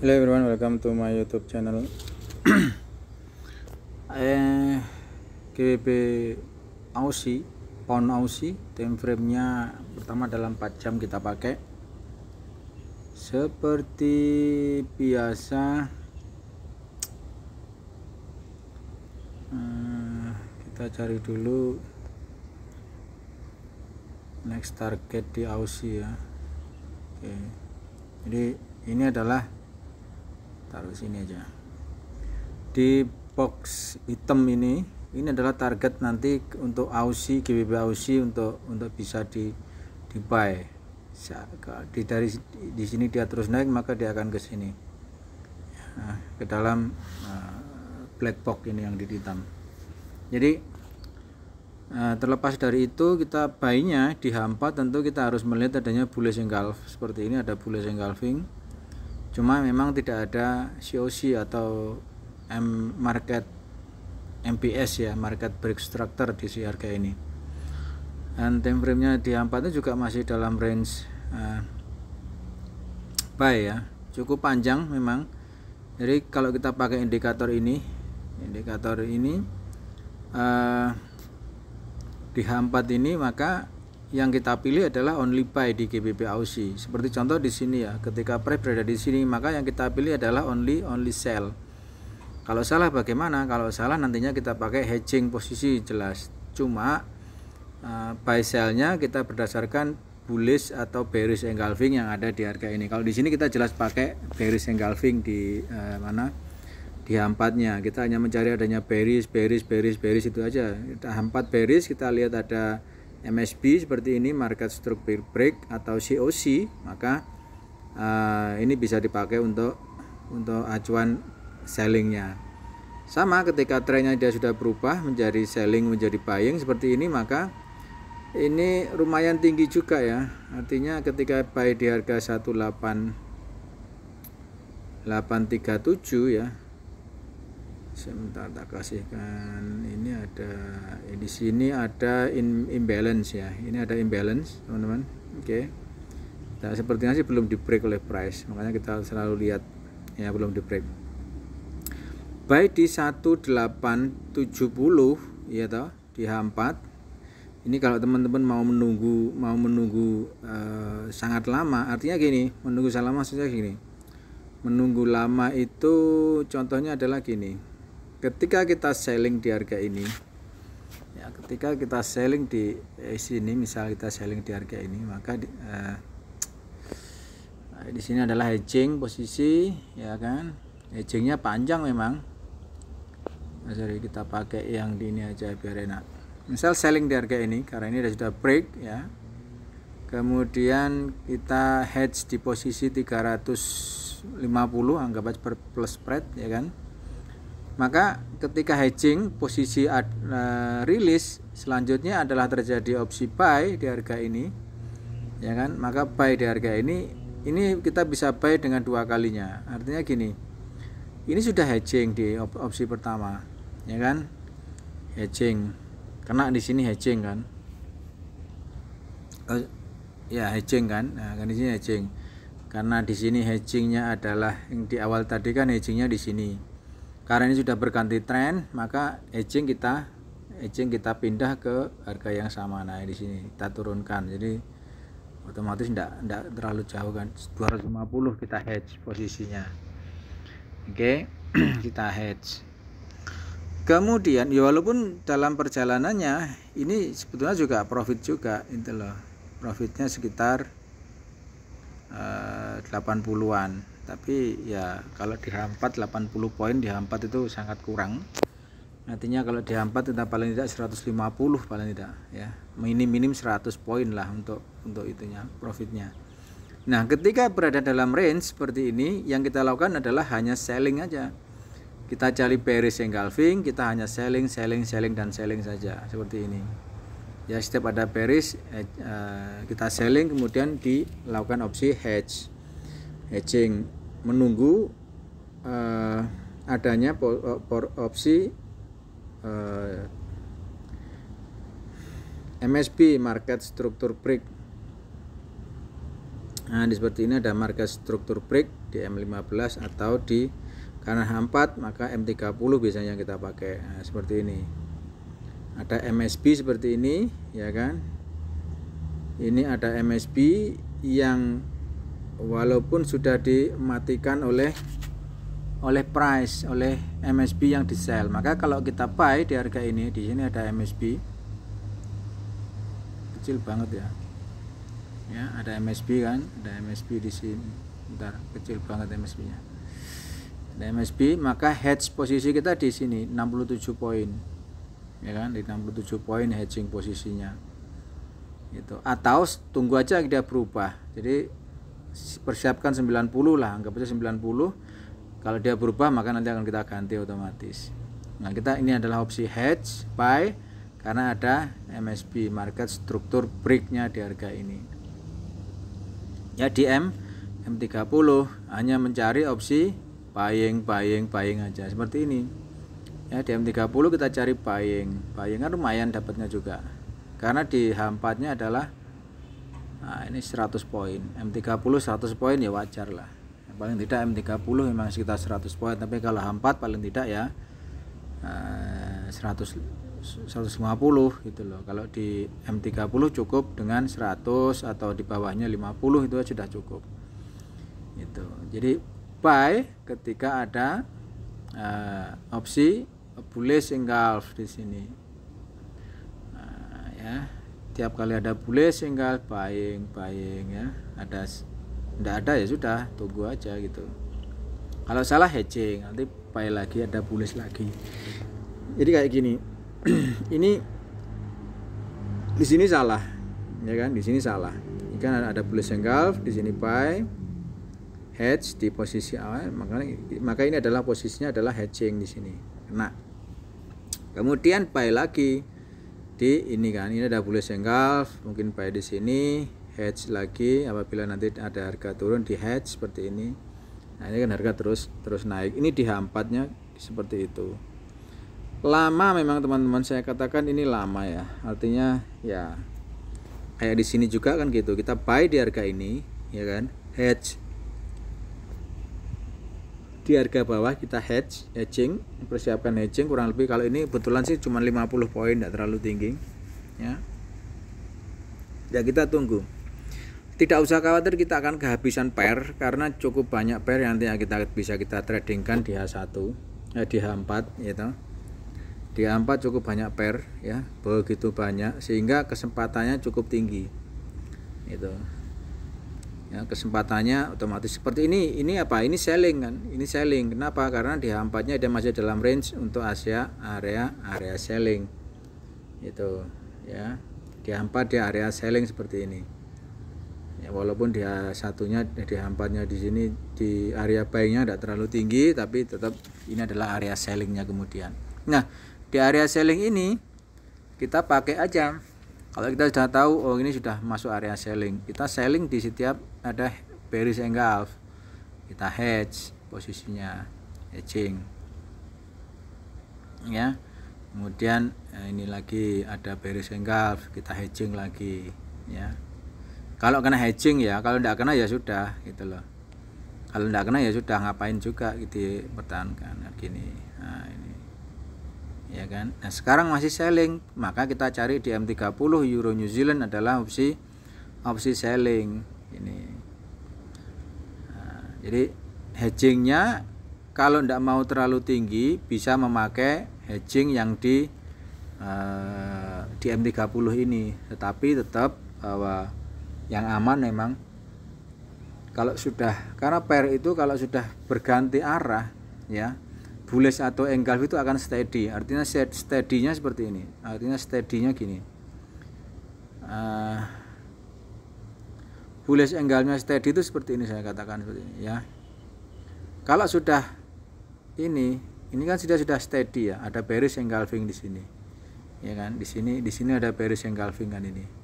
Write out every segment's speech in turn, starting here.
Hello everyone, welcome to my YouTube channel. GBP Aussie, pound Aussie, time frame-nya pertama dalam 4 jam kita pakai. Seperti biasa, kita cari dulu next target di Aussie ya. Oke. Jadi ini adalah, taruh sini aja, di box hitam ini adalah target nanti untuk Aussie, GBP Aussie untuk bisa di buy. Dari di sini dia terus naik, maka dia akan ke sini, ke dalam black box ini yang di hitam. Jadi terlepas dari itu, kita buy-nya di H4 tentu kita harus melihat adanya bullish engulf. Seperti ini ada bullish engulfing, cuma memang tidak ada COC atau market MPS ya, market break structure di si harga ini. Dan time frame-nya di H4 itu juga masih dalam range buy ya, cukup panjang memang. Jadi kalau kita pakai indikator ini di H4 ini, maka yang kita pilih adalah only buy di GBP Aussie. Seperti contoh di sini ya, ketika price berada di sini, maka yang kita pilih adalah only sell. Kalau salah bagaimana? Kalau salah nantinya kita pakai hedging posisi, jelas. Cuma buy sell-nya kita berdasarkan bullish atau bearish engulfing yang ada di harga ini. Kalau di sini kita jelas pakai bearish engulfing di di H4-nya. Kita hanya mencari adanya bearish itu aja. H4 bearish, kita lihat ada MSB seperti ini, market structure break atau COC, maka ini bisa dipakai untuk acuan sellingnya. Sama ketika trennya dia sudah berubah menjadi selling, menjadi buying seperti ini, maka ini lumayan tinggi juga ya. Artinya ketika buy di harga 18837 ya. Sebentar tak kasihkan, ini ada di sini ada imbalance ya. Ini ada imbalance teman-teman. Oke. Nah, sepertinya sih belum di break oleh price, makanya kita selalu lihat ya, belum di break. Buy di 1870 ya toh, di H4. Ini kalau teman-teman mau menunggu sangat lama, artinya gini, menunggu sangat lama maksudnya gini. Menunggu lama itu contohnya adalah gini. Ketika kita selling di harga ini ya, ketika kita selling di sini, misal kita selling di harga ini, maka di sini adalah hedging posisi ya kan. Hedgingnya panjang memang. Jadi kita pakai yang di ini aja biar enak. Misal selling di harga ini karena ini sudah break ya. Kemudian kita hedge di posisi 350, anggap aja plus spread ya kan. Maka ketika hedging posisi rilis, selanjutnya adalah terjadi opsi buy di harga ini ya kan. Maka buy di harga ini kita bisa buy dengan 2 kalinya. Artinya gini, ini sudah hedging di opsi pertama ya kan, hedging karena di sini hedging kan, ya hedging kan. Nah, kan di sini hedging karena di sini hedgingnya adalah yang di awal tadi kan, hedgingnya di sini. Karena ini sudah berganti tren, maka hedging kita pindah ke harga yang sama. Nah, di sini kita turunkan. Jadi otomatis tidak terlalu jauh kan. 250 kita hedge posisinya. Oke, kita hedge. Kemudian ya, walaupun dalam perjalanannya ini sebetulnya juga profit juga, itu loh. Profitnya sekitar 80-an. Tapi ya kalau di H4 80 poin di H4 itu sangat kurang. Artinya kalau di H4 kita paling tidak 150 paling tidak ya. Minim 100 poin lah untuk itunya, profitnya. Nah, ketika berada dalam range seperti ini, yang kita lakukan adalah hanya selling aja. Kita cari bearish engulfing, kita hanya selling dan selling saja seperti ini. Ya, setiap ada bearish kita selling, kemudian dilakukan opsi hedging, menunggu adanya opsi MSB, market structure break. Nah, seperti ini ada market structure break di M15 atau di karena H4 maka M30 biasanya kita pakai. Nah, seperti ini. Ada MSB seperti ini, ya kan? Ini ada MSB yang walaupun sudah dimatikan oleh price, oleh MSB yang di sell. Maka kalau kita buy di harga ini, di sini ada MSB kecil banget ya. Ya, ada MSB kan, ada MSB di sini. Bentar, kecil banget MSB-nya. Ada MSB, maka hedge posisi kita di sini 67 poin. Ya kan, di 67 poin hedging posisinya. Gitu. Atau tunggu aja dia berubah. Jadi persiapkan 90 lah, anggap aja 90. Kalau dia berubah maka nanti akan kita ganti otomatis. Nah, kita ini adalah opsi hedge buy karena ada MSB, market struktur break-nya di harga ini. Ya, di M30 hanya mencari opsi buying aja seperti ini. Ya, di M30 kita cari buying kan lumayan dapatnya juga. Karena di H4-nya adalah ini 100 poin. M30 100 poin ya wajar lah. Paling tidak M30 memang sekitar 100 poin, tapi kalau H4 paling tidak ya 150 gitu loh. Kalau di M30 cukup dengan 100 atau di bawahnya 50 itu sudah cukup. Gitu. Jadi buy ketika ada opsi bullish engulf di sini. Ya, tiap kali ada bullish engulf buying ya. Tidak ada ya sudah, tunggu aja gitu. Kalau salah hedging, nanti buy lagi ada bullish lagi. Jadi kayak gini. Ini di sini salah, ya kan? Di sini salah. Ini kan ada bullish engulf, di sini buy, hedge di posisi awal, maka ini adalah posisinya adalah hedging di sini. Nah, kemudian buy lagi di ini kan, ini ada bullish engulf, mungkin buy di sini, hedge lagi apabila nanti ada harga turun di hedge seperti ini. Nah, ini kan harga terus naik. Ini di H4-nya seperti itu. Lama memang teman-teman, saya katakan ini lama ya. Artinya ya kayak di sini juga kan gitu. Kita buy di harga ini, ya kan? Hedge di harga bawah kita hedging, persiapkan hedging kurang lebih. Kalau ini kebetulan sih cuma 50 poin, tidak terlalu tinggi. Ya. Ya kita tunggu. Tidak usah khawatir kita akan kehabisan pair karena cukup banyak pair yang nanti bisa kita tradingkan di H1, di H4 gitu. Di H4 cukup banyak pair ya, begitu banyak sehingga kesempatannya cukup tinggi. Gitu. Ya, kesempatannya otomatis seperti ini. Ini apa? Ini selling kan? Ini selling. Kenapa? Karena di H4-nya dia masih dalam range untuk area selling. Itu ya. Di H4 dia area selling seperti ini. Ya, walaupun dia satunya di H4-nya di sini di area buy-nya tidak terlalu tinggi, tapi tetap ini adalah area selling-nya kemudian. Nah, di area selling ini kita pakai aja. Kalau kita sudah tahu oh ini sudah masuk area selling, kita selling di setiap ada bearish engulf. Kita hedge posisinya, hedging. Ya. Kemudian ini lagi ada bearish engulf, kita hedging lagi ya. Kalau kena hedging ya, kalau tidak kena ya sudah gitu loh. Kalau tidak kena ya sudah, ngapain juga gitu pertahankan gini. Nah, ini ya kan. Nah, sekarang masih selling, maka kita cari di M30 Euro New Zealand adalah opsi selling ini. Nah, jadi hedgingnya kalau tidak mau terlalu tinggi bisa memakai hedging yang di M30 ini, tetapi tetap bahwa yang aman memang kalau sudah, karena pair itu kalau sudah berganti arah ya, bullish atau engulf itu akan steady. Artinya steady-nya seperti ini. Artinya steady-nya gini. Bullish engulf-nya steady itu seperti ini, saya katakan seperti ini ya. Kalau sudah ini kan sudah steady ya. Ada bearish engulfing di sini. Ya kan? Di sini ada bearish engulfing kan ini.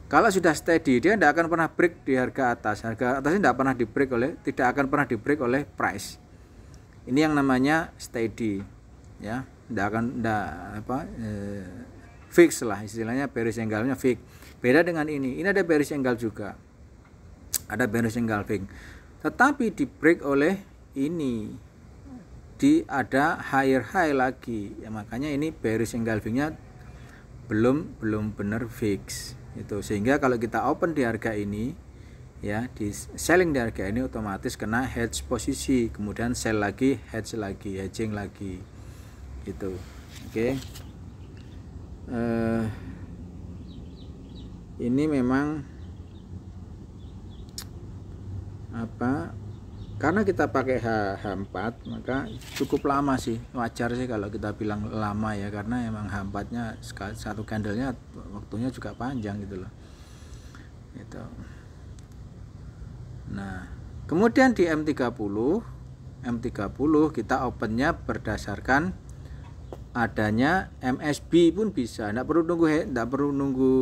Kalau sudah steady, dia tidak akan pernah break di harga atas. Harga atasnya tidak akan pernah di break oleh price. Ini yang namanya steady ya, fix lah istilahnya, bearish engulfnya fix. Beda dengan ini ada bearish engulf juga, ada bearish engulfing. tetapi di break oleh ini, ada higher high lagi ya, makanya ini bearish engulfingnya belum benar fix itu, sehingga kalau kita open di harga ini ya, di selling di harga ini otomatis kena hedge posisi, kemudian sell lagi, hedge lagi, hedging lagi gitu. Oke. Ini memang karena kita pakai H4 maka cukup lama sih, wajar sih kalau kita bilang lama ya, karena emang H4 nya satu candlenya waktunya juga panjang gitu loh gitu. Nah kemudian di M30 kita opennya berdasarkan adanya MSB pun bisa, tidak perlu nunggu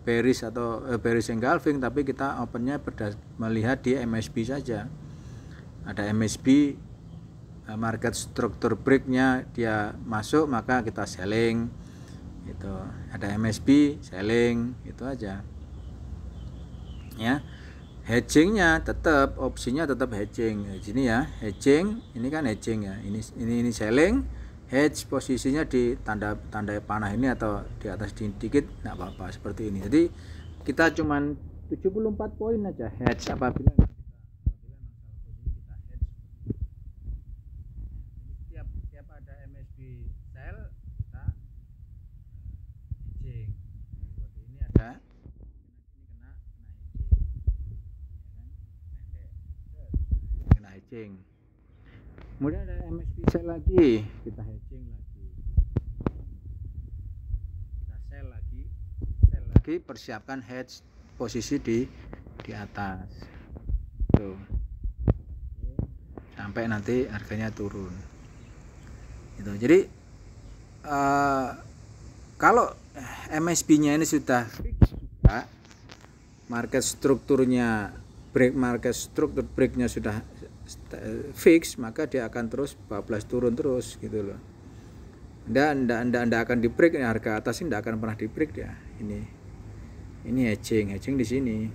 bearish atau bearish engulfing, tapi kita opennya melihat di MSB saja. Ada MSB market structure breaknya dia masuk maka kita selling itu, ada MSB selling, itu aja ya. Hedgingnya tetap, opsinya tetap hedging di sini ya, hedging ini kan hedging ya, ini selling, hedge posisinya di tanda panah ini atau di atas dikit nggak apa-apa seperti ini. Jadi kita cuman 74 poin aja hedge apabila setiap ada MSB sell kita hedging seperti ini, ada kena hedging. Kemudian ada MSB sell lagi, kita hedging lagi, kita sell lagi, persiapkan hedge posisi di atas tuh, sampai nanti harganya turun itu. Jadi kalau MSB-nya ini sudah fix juga, market strukturnya market struktur breaknya sudah fix, maka dia akan terus bablas turun terus gitu loh. Ndak akan di break, harga atas ini ndak akan pernah di break ya. Ini hedging di sini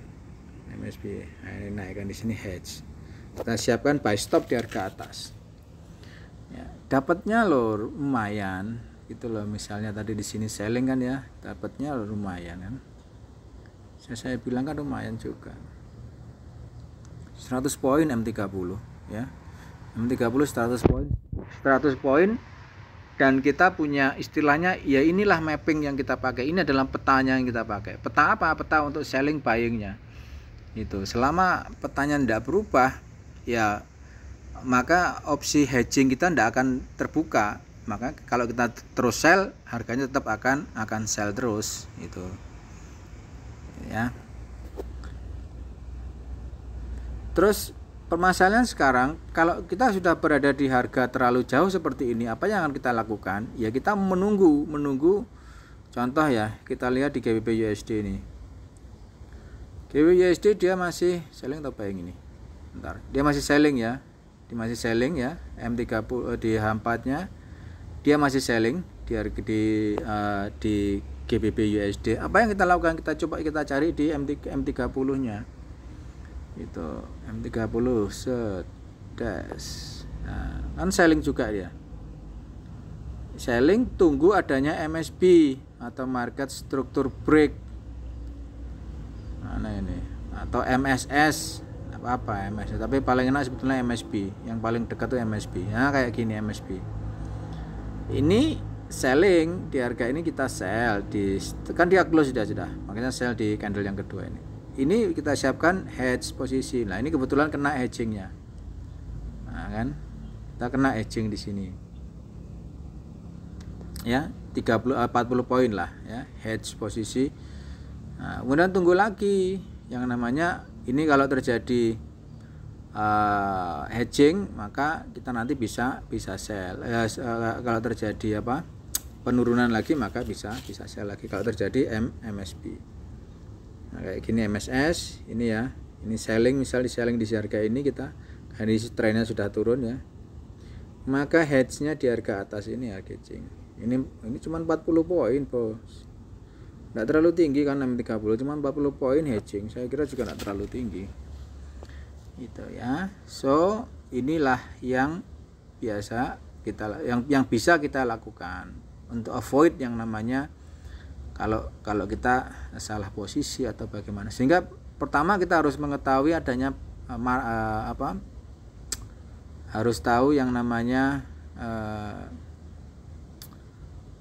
MSB, ini naikkan di sini hedge. Kita siapkan buy stop di harga atas. Ya, dapatnya loh lumayan gitu loh. Misalnya tadi di sini selling kan ya, dapatnya loh lumayan kan. Saya bilang kan lumayan juga. 100 poin M30 ya. M30 100 poin, dan kita punya istilahnya ya, inilah mapping yang kita pakai. Ini adalah petanya yang kita pakai. Peta apa? Peta untuk selling buyingnya itu. Selama petanya tidak berubah ya, maka opsi hedging kita tidak akan terbuka. Maka kalau kita terus sell, harganya tetap akan sell terus itu ya. Terus permasalahan sekarang, kalau kita sudah berada di harga terlalu jauh seperti ini, apa yang akan kita lakukan? Ya kita menunggu. Contoh ya, kita lihat di GBP USD ini. GBP USD dia masih selling atau buying ini? Bentar, dia masih selling ya. Dia masih selling ya. M30 di H4-nya dia masih selling di GBP USD. Apa yang kita lakukan? Kita cari di M30-nya. Itu M30 set dash. Nah, kan selling juga dia. Selling, tunggu adanya MSB atau market structure break. Mana ini? Atau MSS, apa MSS, tapi paling enak sebetulnya MSB. Yang paling dekat tuh MSB. Nah, kayak gini MSB. Ini selling di harga ini, kita sell kan dia close sudah. Makanya sell di candle yang kedua ini. Ini kita siapkan hedge posisi. Nah, ini kebetulan kena hedgingnya. Nah, kan? Kita kena hedging di sini. Ya, 40 poin lah ya, hedge posisi. Nah, kemudian tunggu lagi yang namanya ini, kalau terjadi hedging maka kita nanti bisa sell. Kalau terjadi penurunan lagi maka bisa sell lagi kalau terjadi MSB. Nah, kayak gini MSS ini ya, ini selling, misal di selling di harga ini, kita hari trennya sudah turun ya, maka hedge-nya di harga atas ini ya, hedging ini cuma 40 poin bos, tidak terlalu tinggi kan M30, cuma 40 poin hedging, saya kira juga tidak terlalu tinggi itu ya. So inilah yang biasa kita yang bisa kita lakukan untuk avoid yang namanya kalau kita salah posisi atau bagaimana. Sehingga pertama kita harus mengetahui adanya harus tahu yang namanya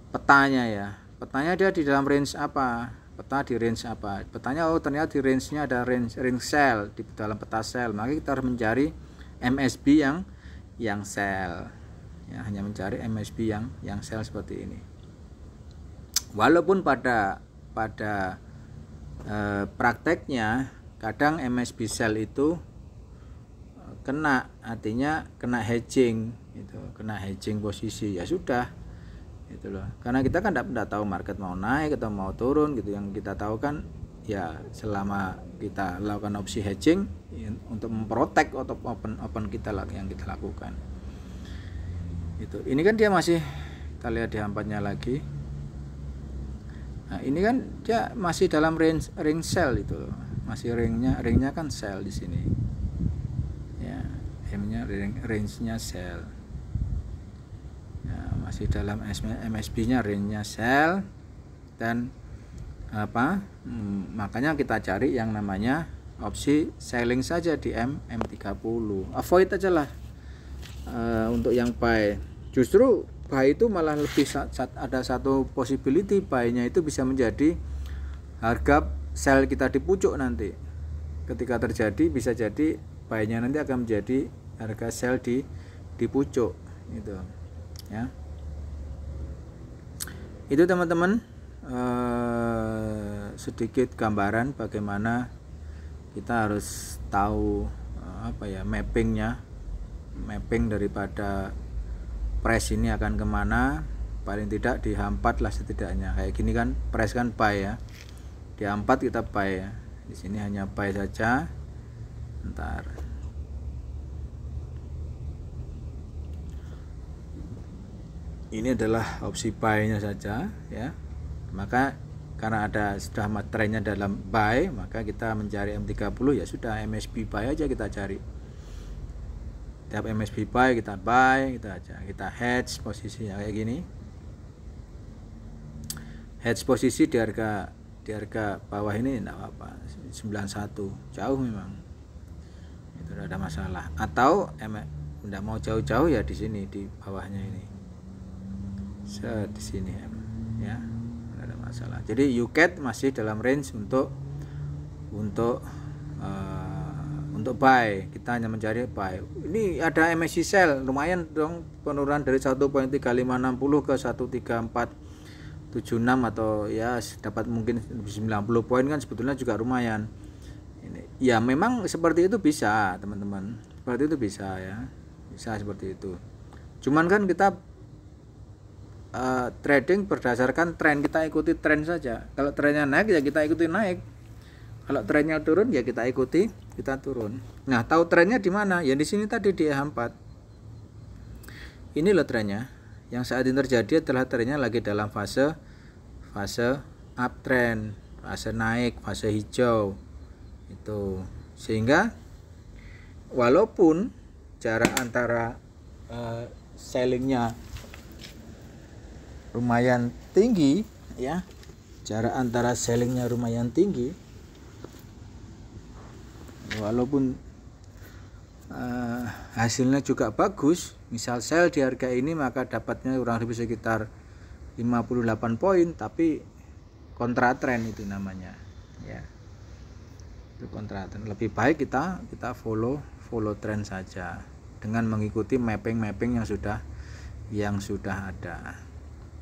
petanya ya. Petanya dia di dalam range apa? Peta di range apa? Petanya ternyata di range-nya ada range sell di dalam peta sell. Maka kita harus mencari MSB yang sell. Ya, hanya mencari MSB yang sell seperti ini. Walaupun pada prakteknya kadang MSB sell itu kena, artinya kena hedging itu, kena hedging posisi, ya sudah gitu loh. Karena kita kan tidak tahu market mau naik atau mau turun gitu. Yang kita tahu kan ya selama kita lakukan opsi hedging ya, untuk memprotek atau open kita yang kita lakukan itu. Ini kan dia masih, kita lihat di H4-nya lagi. Nah, ini kan dia masih dalam ring sell itu loh. Masih ringnya kan sell di sini. Ya, M-nya range-nya sell. Ya, masih dalam MSB-nya ringnya sell dan makanya kita cari yang namanya opsi selling saja di M30. Avoid aja lah untuk yang buy. Justru buy itu malah lebih ada satu possibility buy-nya itu bisa menjadi harga sell kita di pucuk nanti. Ketika terjadi bisa jadi buy-nya nanti akan menjadi harga sell di pucuk gitu ya. Itu teman-teman sedikit gambaran bagaimana kita harus tahu mapping daripada price ini akan kemana, paling tidak di H4 lah setidaknya. Kayak gini kan price kan buy ya, di H4 kita buy ya, di sini hanya buy saja. Bentar, ini adalah opsi buy nya saja ya. Maka karena ada sudah trennya dalam buy, maka kita mencari M30 ya sudah, MSB buy aja kita cari. Tiap MSB buy kita aja, kita hedge posisinya kayak gini. Hedge posisi di harga bawah ini enggak apa-apa, 91 jauh memang. Itu ada masalah. Atau enggak mau jauh-jauh ya di sini di bawahnya ini. Di sini ya. Enggak ada masalah. Jadi UCAT masih dalam range untuk buy, kita hanya mencari buy. Ini ada MSCI sell, lumayan dong penurunan dari 1.3560 ke 13476 atau ya dapat mungkin 90 poin kan sebetulnya juga lumayan. Ini ya memang seperti itu bisa teman-teman, seperti itu bisa ya, bisa seperti itu. Cuman kan kita trading berdasarkan tren, kita ikuti tren saja. Kalau trennya naik ya kita ikuti naik. Kalau trennya turun ya kita ikuti, kita turun. Nah, tahu trennya di mana? Ya di sini tadi di H4. Ini loh trennya. Yang saat ini terjadi adalah trennya lagi dalam fase uptrend, fase naik, fase hijau. Itu. Sehingga walaupun jarak antara sellingnya lumayan tinggi ya. Jarak antara sellingnya lumayan tinggi. Walaupun hasilnya juga bagus, misal sell di harga ini maka dapatnya kurang lebih sekitar 58 poin, tapi kontra trend itu namanya ya. Itu kontra trend. Lebih baik kita follow trend saja dengan mengikuti mapping yang sudah ada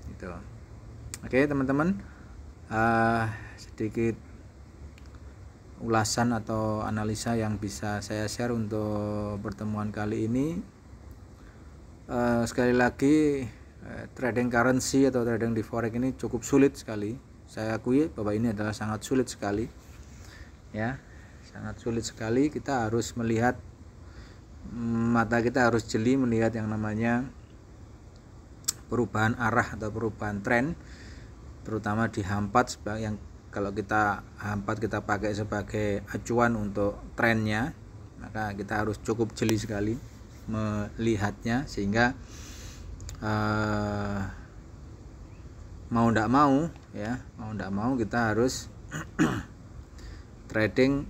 gitu. Oke teman-teman, sedikit ulasan atau analisa yang bisa saya share untuk pertemuan kali ini. Sekali lagi trading currency atau trading di forex ini cukup sulit sekali. Saya akui bahwa ini adalah sangat sulit sekali ya, sangat sulit sekali. Kita harus melihat, mata kita harus jeli melihat yang namanya perubahan arah atau perubahan tren, terutama di H4 yang kalau kita H4 kita pakai sebagai acuan untuk trennya maka kita harus cukup jeli sekali melihatnya, sehingga mau tidak mau kita harus trading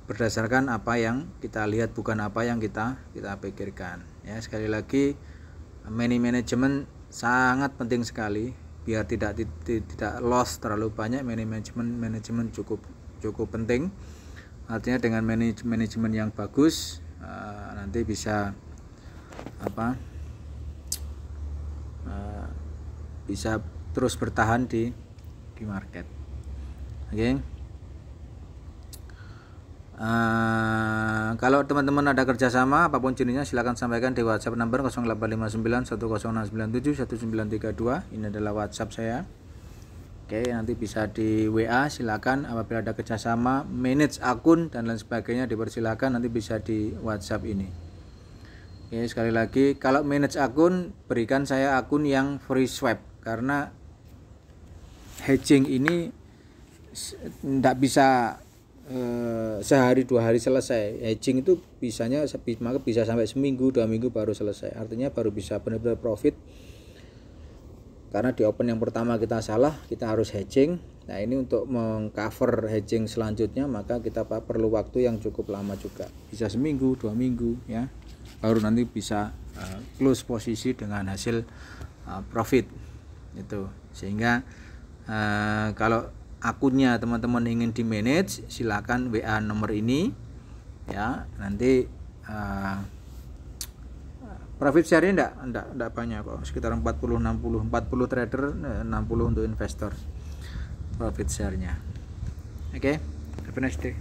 berdasarkan apa yang kita lihat, bukan apa yang kita pikirkan. Ya, sekali lagi, money management sangat penting sekali biar tidak loss terlalu banyak. Money management cukup penting. Artinya dengan manajemen yang bagus nanti bisa bisa terus bertahan di market. Oke. Kalau teman-teman ada kerjasama apapun jenisnya, silakan sampaikan di WhatsApp nomor 0859106932. Ini adalah WhatsApp saya. Oke, nanti bisa di WA, silakan. Apabila ada kerjasama, manage akun dan lain sebagainya, dipersilakan, nanti bisa di WhatsApp ini. Oke, sekali lagi, kalau manage akun, berikan saya akun yang free swap, karena hedging ini tidak bisa sehari 2 hari selesai. Hedging itu bisa sampai seminggu 2 minggu baru selesai. Artinya baru bisa benar-benar profit, karena di open yang pertama kita salah, kita harus hedging. Nah, ini untuk mengcover hedging selanjutnya, maka kita perlu waktu yang cukup lama juga, bisa seminggu 2 minggu ya, baru nanti bisa close posisi dengan hasil profit itu. Sehingga kalau akunnya teman-teman ingin di manage, silakan WA nomor ini ya. Nanti profit share-nya enggak banyak kok, sekitar 40 trader, 60 untuk investor profit share-nya. Oke, have a nice day.